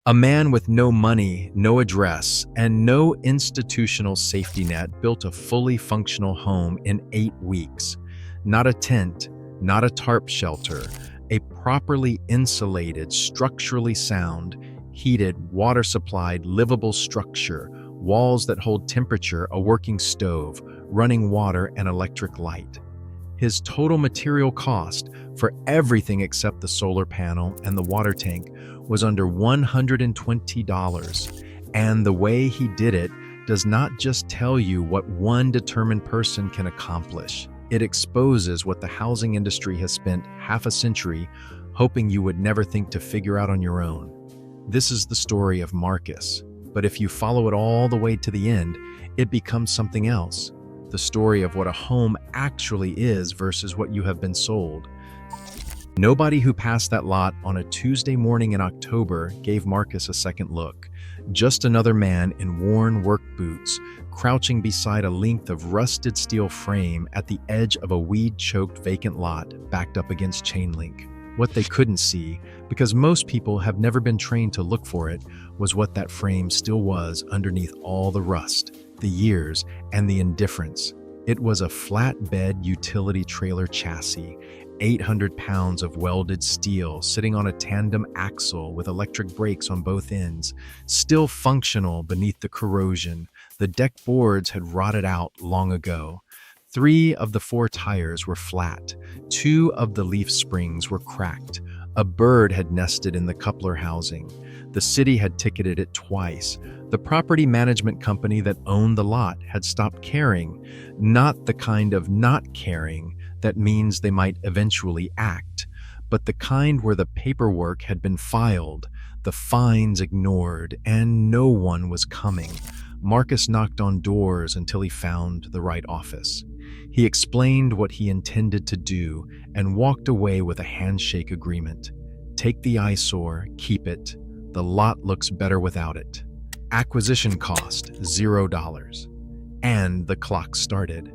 A man with no money, no address, and no institutional safety net built a fully functional home in 8 weeks. Not a tent, not a tarp shelter, a properly insulated, structurally sound, heated, water-supplied, livable structure, walls that hold temperature, a working stove, running water, and electric light. His total material cost for everything except the solar panel and the water tank was under $120. And the way he did it does not just tell you what one determined person can accomplish. It exposes what the housing industry has spent half a century hoping you would never think to figure out on your own. This is the story of Marcus, but if you follow it all the way to the end, it becomes something else. The story of what a home actually is versus what you have been sold. Nobody who passed that lot on a Tuesday morning in October gave Marcus a second look. Just another man in worn work boots, crouching beside a length of rusted steel frame at the edge of a weed-choked vacant lot backed up against chain link. What they couldn't see, because most people have never been trained to look for it, was what that frame still was underneath all the rust, the years, and the indifference. It was a flatbed utility trailer chassis, 800 pounds of welded steel sitting on a tandem axle with electric brakes on both ends, still functional beneath the corrosion. The deck boards had rotted out long ago. 3 of the 4 tires were flat. 2 of the leaf springs were cracked. A bird had nested in the coupler housing. The city had ticketed it twice. The property management company that owned the lot had stopped caring, not the kind of not caring that means they might eventually act, but the kind where the paperwork had been filed, the fines ignored, and no one was coming. Marcus knocked on doors until he found the right office. He explained what he intended to do and walked away with a handshake agreement. Take the eyesore, keep it. The lot looks better without it. Acquisition cost, $0. And the clock started.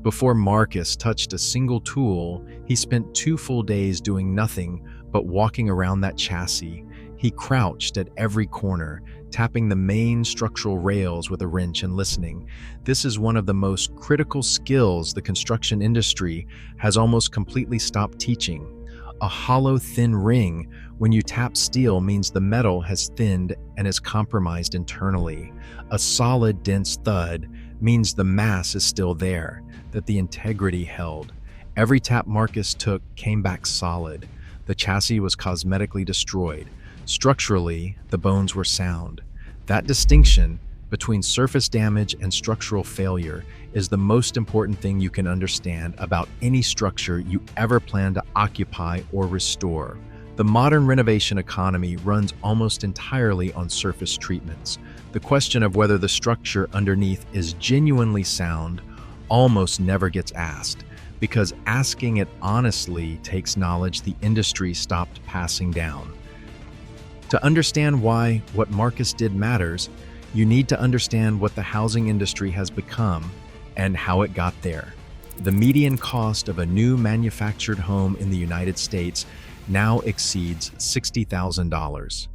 Before Marcus touched a single tool, he spent 2 full days doing nothing but walking around that chassis. He crouched at every corner, tapping the main structural rails with a wrench and listening. This is one of the most critical skills the construction industry has almost completely stopped teaching. A hollow, thin ring when you tap steel means the metal has thinned and is compromised internally. A solid, dense thud means the mass is still there, that the integrity held. Every tap Marcus took came back solid. The chassis was cosmetically destroyed. Structurally, the bones were sound. That distinction between surface damage and structural failure is the most important thing you can understand about any structure you ever plan to occupy or restore. The modern renovation economy runs almost entirely on surface treatments. The question of whether the structure underneath is genuinely sound almost never gets asked, because asking it honestly takes knowledge the industry stopped passing down. To understand why what Marcus did matters, you need to understand what the housing industry has become and how it got there. The median cost of a new manufactured home in the United States now exceeds $60,000.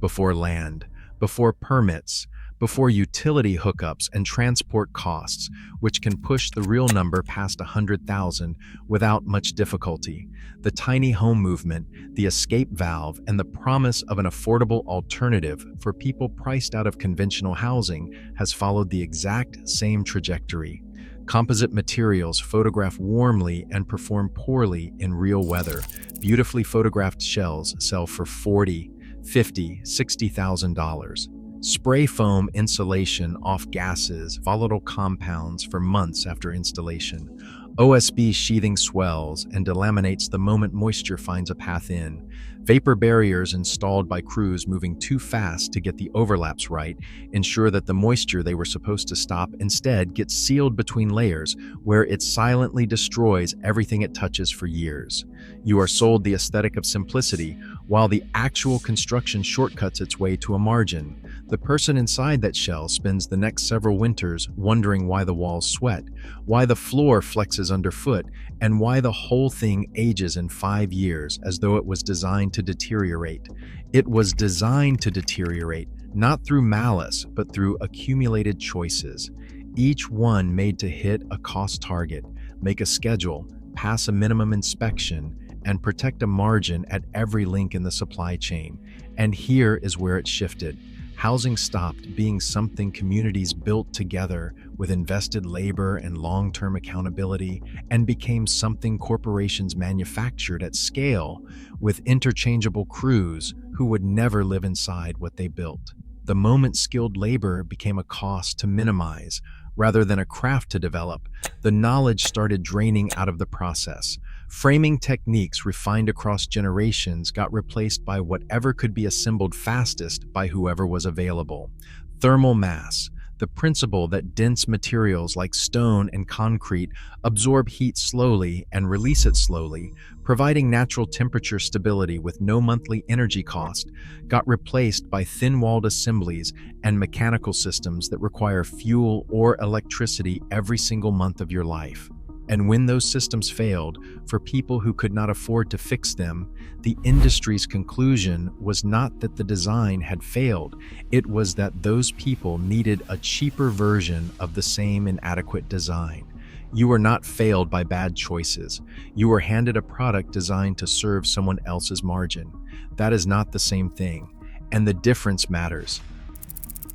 Before land, before permits, before utility hookups and transport costs, which can push the real number past $100,000 without much difficulty. The tiny home movement, the escape valve, and the promise of an affordable alternative for people priced out of conventional housing has followed the exact same trajectory. Composite materials photograph warmly and perform poorly in real weather. Beautifully photographed shells sell for $40,000, $50,000, $60,000. Spray foam insulation off gases, volatile compounds for months after installation. OSB sheathing swells and delaminates the moment moisture finds a path in. Vapor barriers installed by crews moving too fast to get the overlaps right ensure that the moisture they were supposed to stop instead gets sealed between layers, where it silently destroys everything it touches for years. You are sold the aesthetic of simplicity, while the actual construction shortcuts its way to a margin. The person inside that shell spends the next several winters wondering why the walls sweat, why the floor flexes underfoot, and why the whole thing ages in 5 years as though it was designed to deteriorate. It was designed to deteriorate, not through malice, but through accumulated choices, each one made to hit a cost target, make a schedule, pass a minimum inspection, and protect a margin at every link in the supply chain. And here is where it shifted. Housing stopped being something communities built together with invested labor and long-term accountability and became something corporations manufactured at scale with interchangeable crews who would never live inside what they built. The moment skilled labor became a cost to minimize rather than a craft to develop, the knowledge started draining out of the process. Framing techniques refined across generations got replaced by whatever could be assembled fastest by whoever was available. Thermal mass, the principle that dense materials like stone and concrete absorb heat slowly and release it slowly, providing natural temperature stability with no monthly energy cost, got replaced by thin-walled assemblies and mechanical systems that require fuel or electricity every single month of your life. And when those systems failed, for people who could not afford to fix them, the industry's conclusion was not that the design had failed, it was that those people needed a cheaper version of the same inadequate design. You were not failed by bad choices. You were handed a product designed to serve someone else's margin. That is not the same thing, and the difference matters.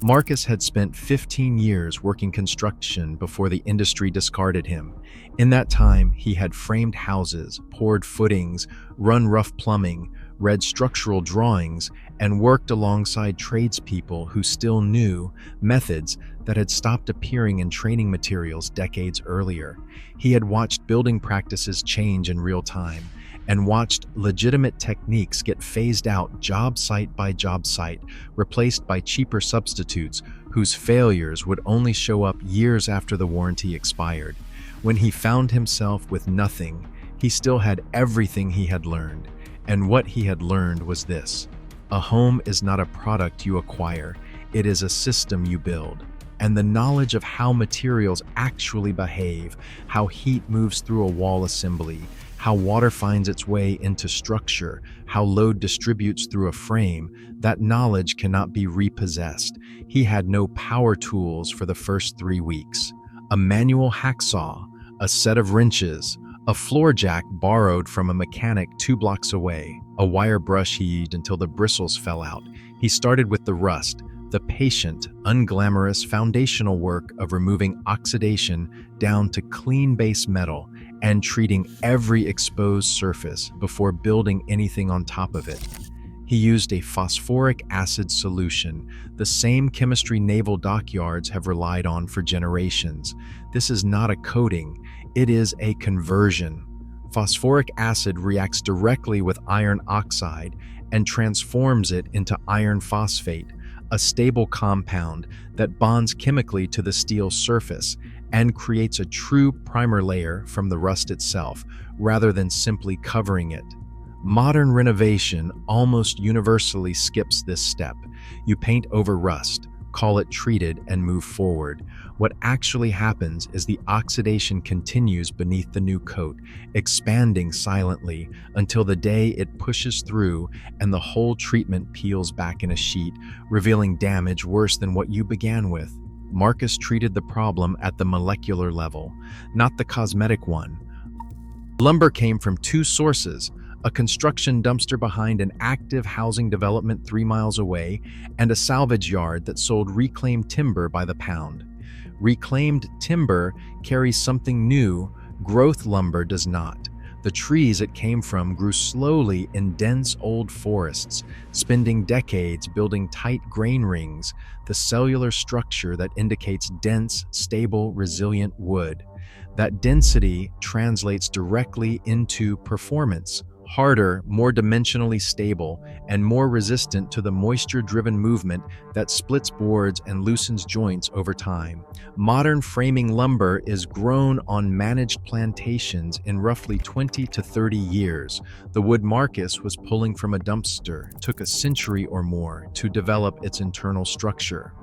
Marcus had spent 15 years working construction before the industry discarded him. In that time, he had framed houses, poured footings, run rough plumbing, read structural drawings, and worked alongside tradespeople who still knew methods that had stopped appearing in training materials decades earlier. He had watched building practices change in real time and watched legitimate techniques get phased out job site by job site, replaced by cheaper substitutes whose failures would only show up years after the warranty expired. When he found himself with nothing, he still had everything he had learned. And what he had learned was this: a home is not a product you acquire, it is a system you build. And the knowledge of how materials actually behave, how heat moves through a wall assembly, how water finds its way into structure, how load distributes through a frame, that knowledge cannot be repossessed. He had no power tools for the first 3 weeks. A manual hacksaw, a set of wrenches, a floor jack borrowed from a mechanic 2 blocks away, a wire brush he used until the bristles fell out. He started with the rust, the patient, unglamorous foundational work of removing oxidation down to clean base metal and treating every exposed surface before building anything on top of it. He used a phosphoric acid solution, the same chemistry naval dockyards have relied on for generations. This is not a coating, it is a conversion. Phosphoric acid reacts directly with iron oxide and transforms it into iron phosphate, a stable compound that bonds chemically to the steel surface and creates a true primer layer from the rust itself, rather than simply covering it. Modern renovation almost universally skips this step. You paint over rust, call it treated, and move forward. What actually happens is the oxidation continues beneath the new coat, expanding silently until the day it pushes through and the whole treatment peels back in a sheet, revealing damage worse than what you began with. Marcus treated the problem at the molecular level, not the cosmetic one. Lumber came from 2 sources: a construction dumpster behind an active housing development 3 miles away, and a salvage yard that sold reclaimed timber by the pound. Reclaimed timber carries something new, growth lumber does not. The trees it came from grew slowly in dense old forests, spending decades building tight grain rings, the cellular structure that indicates dense, stable, resilient wood. That density translates directly into performance. harder, more dimensionally stable, and more resistant to the moisture-driven movement that splits boards and loosens joints over time. Modern framing lumber is grown on managed plantations in roughly 20 to 30 years. The wood Marcus was pulling from a dumpster took a century or more to develop its internal structure.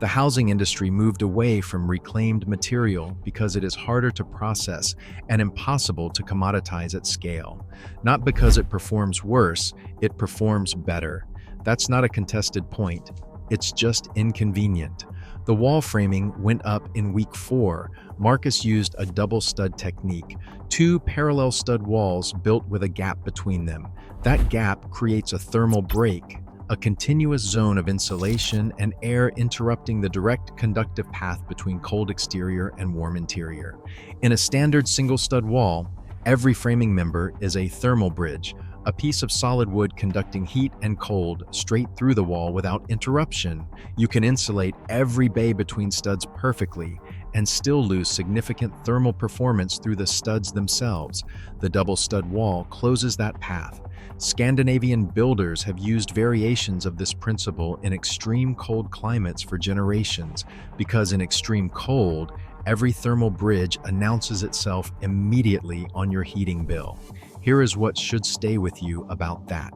The housing industry moved away from reclaimed material because it is harder to process and impossible to commoditize at scale. Not because it performs worse, it performs better. That's not a contested point. It's just inconvenient. The wall framing went up in week 4. Marcus used a double stud technique, 2 parallel stud walls built with a gap between them. That gap creates a thermal break, a continuous zone of insulation and air interrupting the direct conductive path between cold exterior and warm interior. In a standard single stud wall, every framing member is a thermal bridge, a piece of solid wood conducting heat and cold straight through the wall without interruption. You can insulate every bay between studs perfectly and still lose significant thermal performance through the studs themselves. The double stud wall closes that path. Scandinavian builders have used variations of this principle in extreme cold climates for generations, because in extreme cold, every thermal bridge announces itself immediately on your heating bill. Here is what should stay with you about that.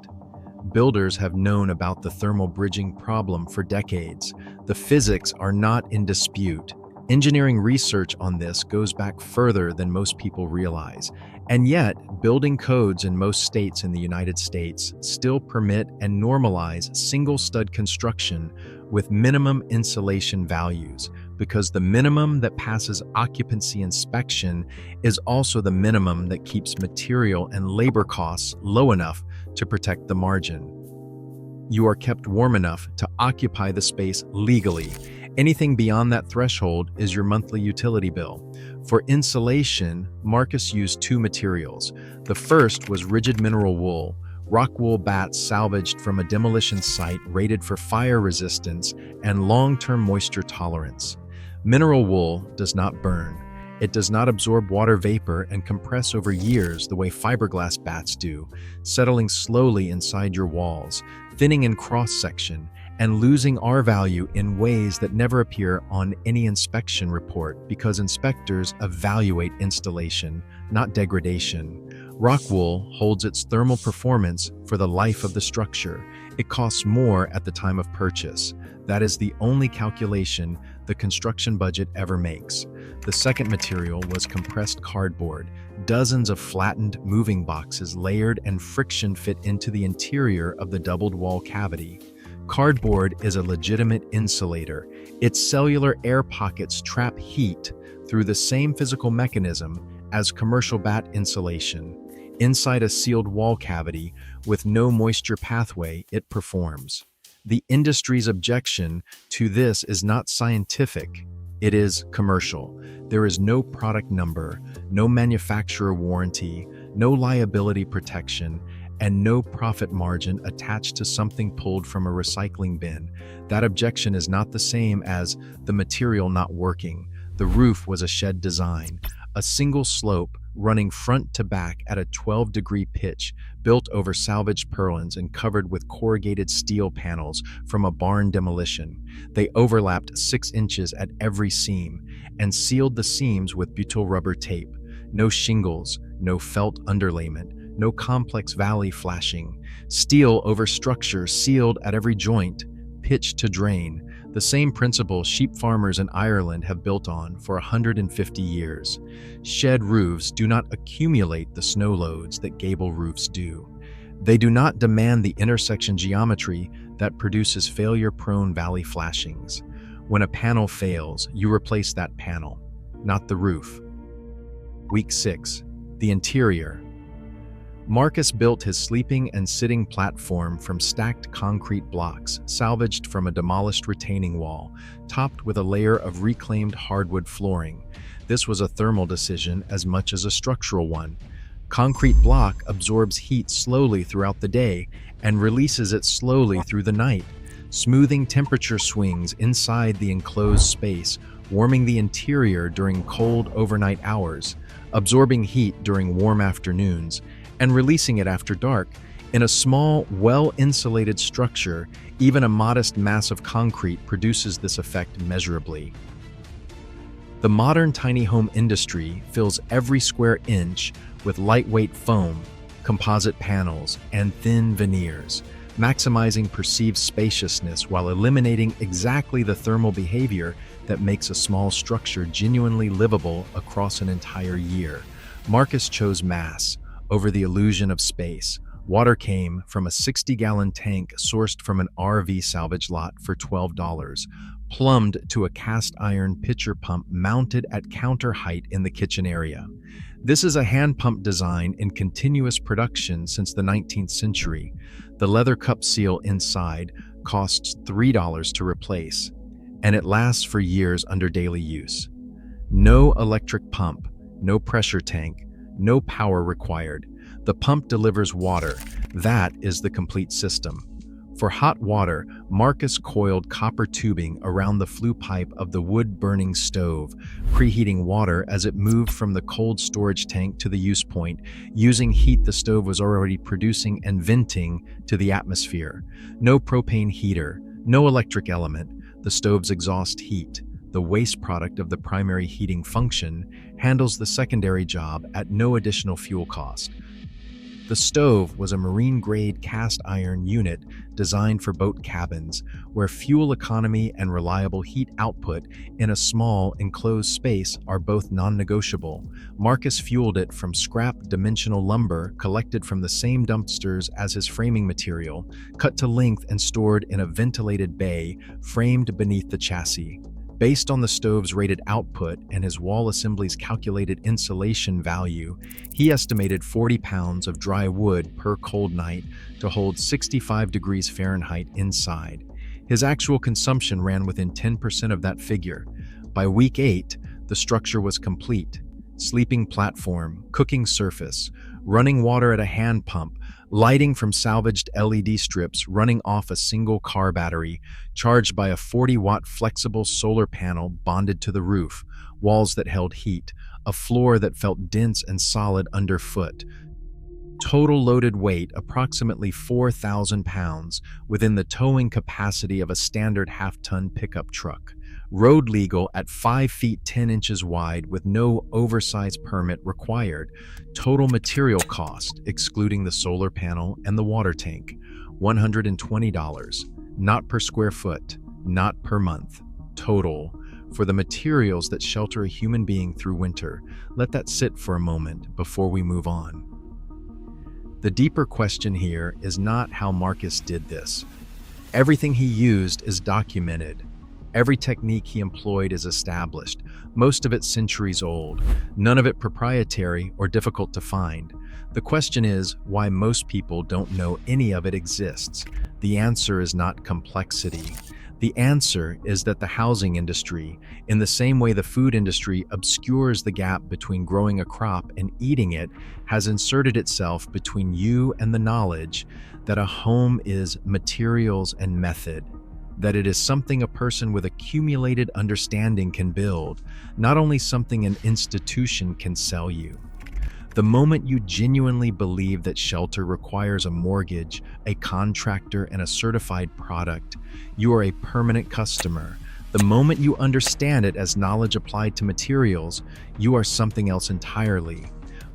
Builders have known about the thermal bridging problem for decades. The physics are not in dispute. Engineering research on this goes back further than most people realize. And yet, building codes in most states in the United States still permit and normalize single stud construction with minimum insulation values, because the minimum that passes occupancy inspection is also the minimum that keeps material and labor costs low enough to protect the margin. You are kept warm enough to occupy the space legally. Anything beyond that threshold is your monthly utility bill. For insulation, Marcus used 2 materials. The first was rigid mineral wool, rock wool bats salvaged from a demolition site rated for fire resistance and long-term moisture tolerance. Mineral wool does not burn. It does not absorb water vapor and compress over years the way fiberglass bats do, settling slowly inside your walls, thinning in cross-section, and losing R value in ways that never appear on any inspection report because inspectors evaluate installation, not degradation. Rock wool holds its thermal performance for the life of the structure. It costs more at the time of purchase. That is the only calculation the construction budget ever makes. The second material was compressed cardboard. Dozens of flattened moving boxes layered and friction fit into the interior of the doubled wall cavity. Cardboard is a legitimate insulator. Its cellular air pockets trap heat through the same physical mechanism as commercial bat insulation. Inside a sealed wall cavity with no moisture pathway, it performs. The industry's objection to this is not scientific, it is commercial. There is no product number, no manufacturer warranty, no liability protection, and no profit margin attached to something pulled from a recycling bin. That objection is not the same as the material not working. The roof was a shed design, a single slope running front to back at a 12-degree pitch, built over salvaged purlins and covered with corrugated steel panels from a barn demolition. They overlapped 6 inches at every seam and sealed the seams with butyl rubber tape. No shingles, no felt underlayment, no complex valley flashing. Steel over structure sealed at every joint, pitch to drain. The same principle sheep farmers in Ireland have built on for 150 years. Shed roofs do not accumulate the snow loads that gable roofs do. They do not demand the intersection geometry that produces failure-prone valley flashings. When a panel fails, you replace that panel, not the roof. Week 6. The interior. Marcus built his sleeping and sitting platform from stacked concrete blocks salvaged from a demolished retaining wall, topped with a layer of reclaimed hardwood flooring. This was a thermal decision as much as a structural one. Concrete block absorbs heat slowly throughout the day and releases it slowly through the night, smoothing temperature swings inside the enclosed space, warming the interior during cold overnight hours, absorbing heat during warm afternoons, and releasing it after dark. In a small, well-insulated structure, even a modest mass of concrete produces this effect measurably. The modern tiny home industry fills every square inch with lightweight foam, composite panels, and thin veneers, maximizing perceived spaciousness while eliminating exactly the thermal behavior that makes a small structure genuinely livable across an entire year. Marcus chose mass over the illusion of space. Water came from a 60-gallon tank sourced from an RV salvage lot for $12, plumbed to a cast iron pitcher pump mounted at counter height in the kitchen area. This is a hand pump design in continuous production since the 19th century. The leather cup seal inside costs $3 to replace, and it lasts for years under daily use. No electric pump, no pressure tank, no power required. The pump delivers water. That is the complete system. For hot water, Marcus coiled copper tubing around the flue pipe of the wood-burning stove, preheating water as it moved from the cold storage tank to the use point, using heat the stove was already producing and venting to the atmosphere. No propane heater, no electric element. The stove's exhaust heat, the waste product of the primary heating function, handles the secondary job at no additional fuel cost. The stove was a marine-grade cast iron unit designed for boat cabins, where fuel economy and reliable heat output in a small, enclosed space are both non-negotiable. Marcus fueled it from scrap dimensional lumber collected from the same dumpsters as his framing material, cut to length and stored in a ventilated bay framed beneath the chassis. Based on the stove's rated output and his wall assembly's calculated insulation value, he estimated 40 pounds of dry wood per cold night to hold 65 degrees Fahrenheit inside. His actual consumption ran within 10% of that figure. By week 8, the structure was complete. Sleeping platform, cooking surface, running water at a hand pump, lighting from salvaged LED strips running off a single car battery, charged by a 40-watt flexible solar panel bonded to the roof, walls that held heat, a floor that felt dense and solid underfoot. Total loaded weight approximately 4,000 pounds within the towing capacity of a standard half-ton pickup truck. Road legal at 5 feet 10 inches wide with no oversized permit required. Total material cost, excluding the solar panel and the water tank, $120, not per square foot, not per month. Total for the materials that shelter a human being through winter. Let that sit for a moment before we move on. The deeper question here is not how Marcus did this. Everything he used is documented. Every technique he employed is established, most of it centuries old, none of it proprietary or difficult to find. The question is why most people don't know any of it exists. The answer is not complexity. The answer is that the housing industry, in the same way the food industry obscures the gap between growing a crop and eating it, has inserted itself between you and the knowledge that a home is materials and method, that it is something a person with accumulated understanding can build, not only something an institution can sell you. The moment you genuinely believe that shelter requires a mortgage, a contractor, and a certified product, you are a permanent customer. The moment you understand it as knowledge applied to materials, you are something else entirely.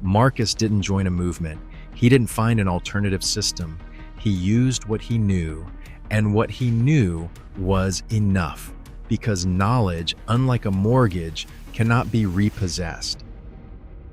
Marcus didn't join a movement. He didn't find an alternative system. He used what he knew, and what he knew was enough, because knowledge, unlike a mortgage, cannot be repossessed.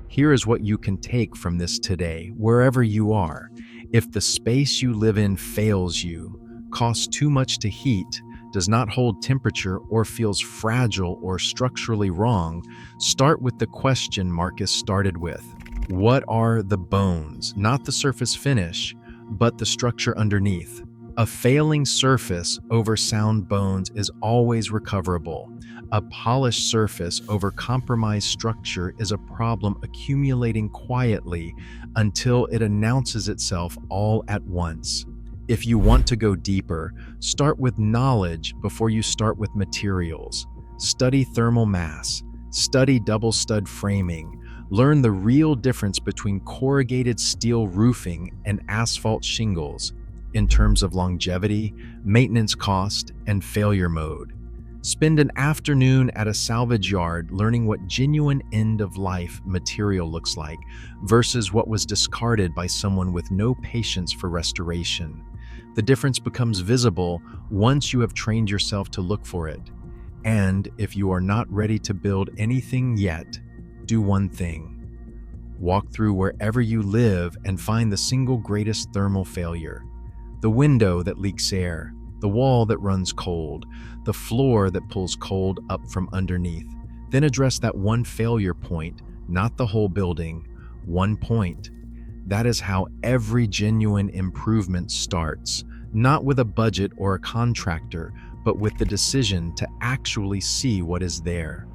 Here is what you can take from this today, wherever you are. If the space you live in fails you, costs too much to heat, does not hold temperature, or feels fragile or structurally wrong, start with the question Marcus started with. What are the bones? Not the surface finish, but the structure underneath. A failing surface over sound bones is always recoverable. A polished surface over compromised structure is a problem accumulating quietly until it announces itself all at once. If you want to go deeper, start with knowledge before you start with materials. Study thermal mass. Study double stud framing. Learn the real difference between corrugated steel roofing and asphalt shingles in terms of longevity, maintenance cost, and failure mode. Spend an afternoon at a salvage yard learning what genuine end-of-life material looks like versus what was discarded by someone with no patience for restoration. The difference becomes visible once you have trained yourself to look for it. And if you are not ready to build anything yet, do one thing. Walk through wherever you live and find the single greatest thermal failure. The window that leaks air, the wall that runs cold, the floor that pulls cold up from underneath. Then address that one failure point, not the whole building, one point. That is how every genuine improvement starts, not with a budget or a contractor, but with the decision to actually see what is there.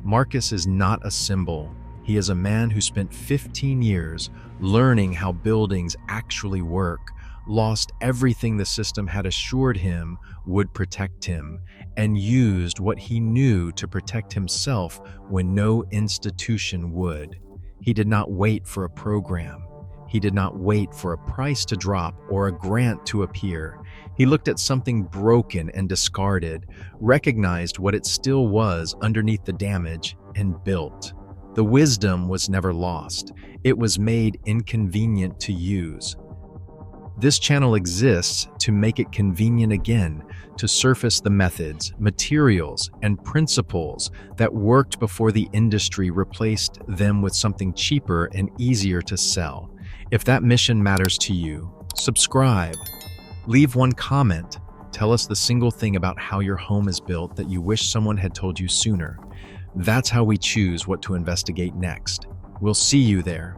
Marcus is not a symbol. He is a man who spent 15 years learning how buildings actually work, lost everything the system had assured him would protect him, and used what he knew to protect himself when no institution would. He did not wait for a program. He did not wait for a price to drop or a grant to appear. He looked at something broken and discarded, recognized what it still was underneath the damage, and built. The wisdom was never lost. It was made inconvenient to use. This channel exists to make it convenient again, to surface the methods, materials, and principles that worked before the industry replaced them with something cheaper and easier to sell. If that mission matters to you, subscribe. Leave one comment. Tell us the single thing about how your home is built that you wish someone had told you sooner. That's how we choose what to investigate next. We'll see you there.